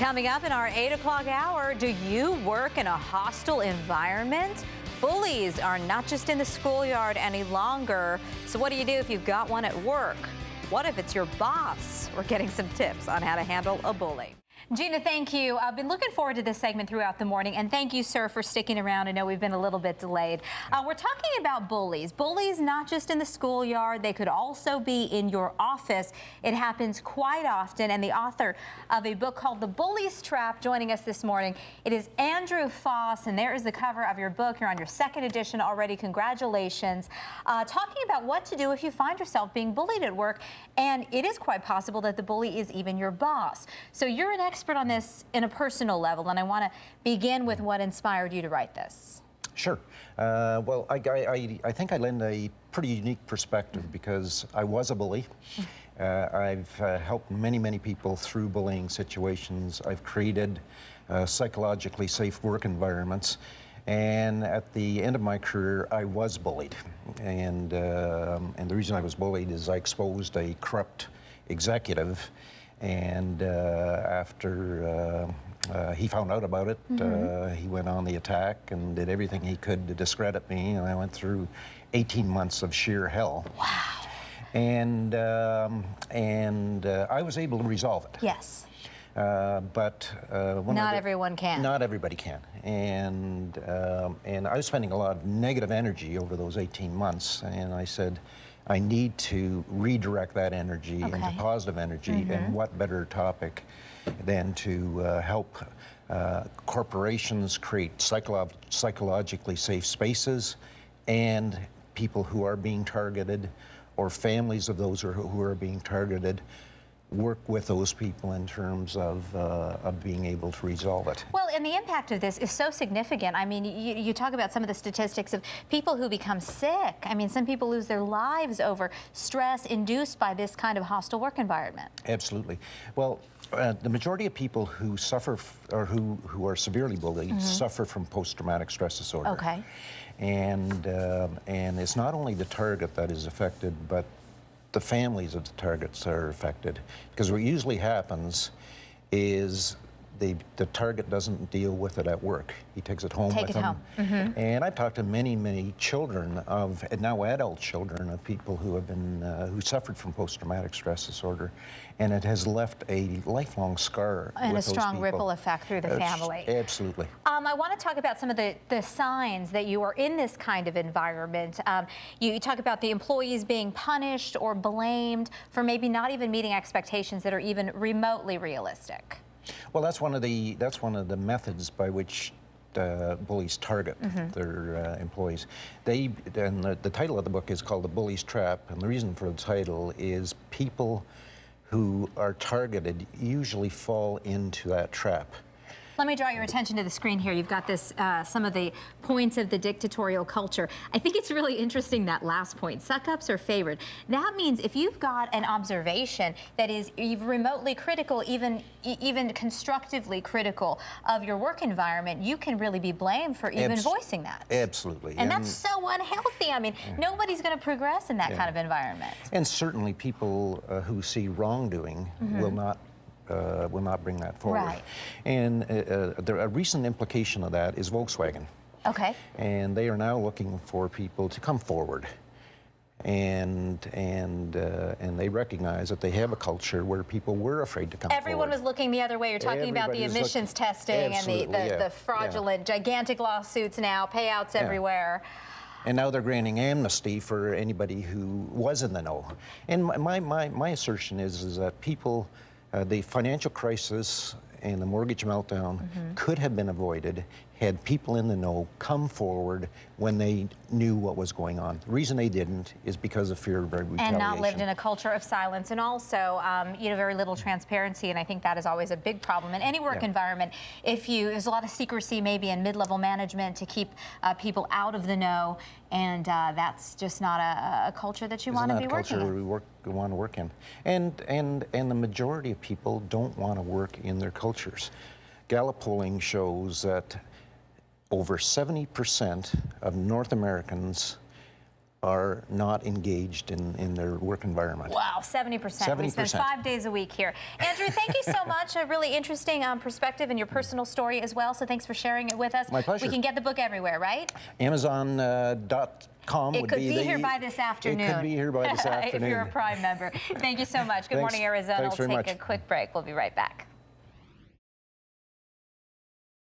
Coming up in our 8 o'clock hour, do you work in a hostile environment? Bullies are not just in the schoolyard any longer. So what do you do if you've got one at work? What if it's your boss? We're getting some tips on how to handle a bully. Gina, thank you. I've been looking forward to this segment throughout the morning, and thank you, sir, for sticking around. I know we've been a little bit delayed. We're talking about bullies. Bullies not just in the schoolyard, they could also be in your office. It happens quite often, and the author of a book called The Bully's Trap joining us this morning. It is Andrew Faas, and there is the cover of your book. You're on your second edition already. Congratulations. Talking about what to do if you find yourself being bullied at work, and it is quite possible that the bully is even your boss. So you're an expert on this in a personal level, and I want to begin with what inspired you to write this. Sure. Well, I think I lend a pretty unique perspective because I was a bully. I've helped many people through bullying situations. I've created psychologically safe work environments. And at the end of my career, I was bullied. And the reason I was bullied is I exposed a corrupt executive. And after he found out about it, he went on the attack and did everything he could to discredit me. And I went through 18 months of sheer hell. Wow. And I was able to resolve it. Yes. But not everyone can. Not everybody can. And I was spending a lot of negative energy over those 18 months. And I said, I need to redirect that energy into positive energy, and what better topic than to help corporations create psychologically safe spaces, and people who are being targeted, or families of those who are being targeted, work with those people in terms of being able to resolve it. Well, and the impact of this is so significant. I mean, you talk about some of the statistics of people who become sick. I mean, some people lose their lives over stress induced by this kind of hostile work environment. Absolutely. Well, the majority of people who suffer or who are severely bullied suffer from post-traumatic stress disorder. Okay. And it's not only the target that is affected, but the families of the targets are affected. Because what usually happens is the target doesn't deal with it at work. He takes it home with him. And I've talked to many children and now adult children of people who have been who suffered from post-traumatic stress disorder, and it has left a lifelong scar and with a strong those ripple effect through the family. Absolutely. I want to talk about some of the signs that you are in this kind of environment. You talk about the employees being punished or blamed for maybe not even meeting expectations that are even remotely realistic. Well, that's one of the methods by which bullies target their employees. And the title of the book is called The Bully's Trap, and the reason for the title is people who are targeted usually fall into that trap. Let me draw your attention to the screen here. You've got this, some of the points of the dictatorial culture. I think it's really interesting, that last point, suck-ups are favored. That means if you've got an observation that is remotely critical, even constructively critical of your work environment, you can really be blamed for even voicing that. Absolutely. And that's so unhealthy. I mean, nobody's going to progress in that kind of environment. And certainly people who see wrongdoing will not bring that forward. Right. And a recent implication of that is Volkswagen. Okay. And they are now looking for people to come forward. And they recognize that they have a culture where people were afraid to come Everyone forward. was looking the other way. You're talking about the emissions testing and the fraudulent, gigantic lawsuits now, payouts everywhere. And now they're granting amnesty for anybody who was in the know. And my assertion is that people, the financial crisis and the mortgage meltdown could have been avoided had people in the know come forward when they knew what was going on. The reason they didn't is because of fear of retaliation. And not lived in a culture of silence, and also, very little transparency, and I think that is always a big problem in any work environment. There's a lot of secrecy maybe in mid-level management to keep people out of the know, and that's just not a culture that you want to be working in. It's not a culture we want to work in. And the majority of people don't want to work in their cultures. Gallup polling shows that over 70% of North Americans are not engaged in their work environment. Wow, 70%. We spend 5 days a week here. Andrew, thank you so much. A really interesting perspective and your personal story as well. So thanks for sharing it with us. My pleasure. We can get the book everywhere, right? Amazon.com It would could be be here by this afternoon. It could be here by this afternoon. If you're a Prime member. Thank you so much. Good morning, Arizona. Thanks very We'll much. take a quick break. We'll be right back.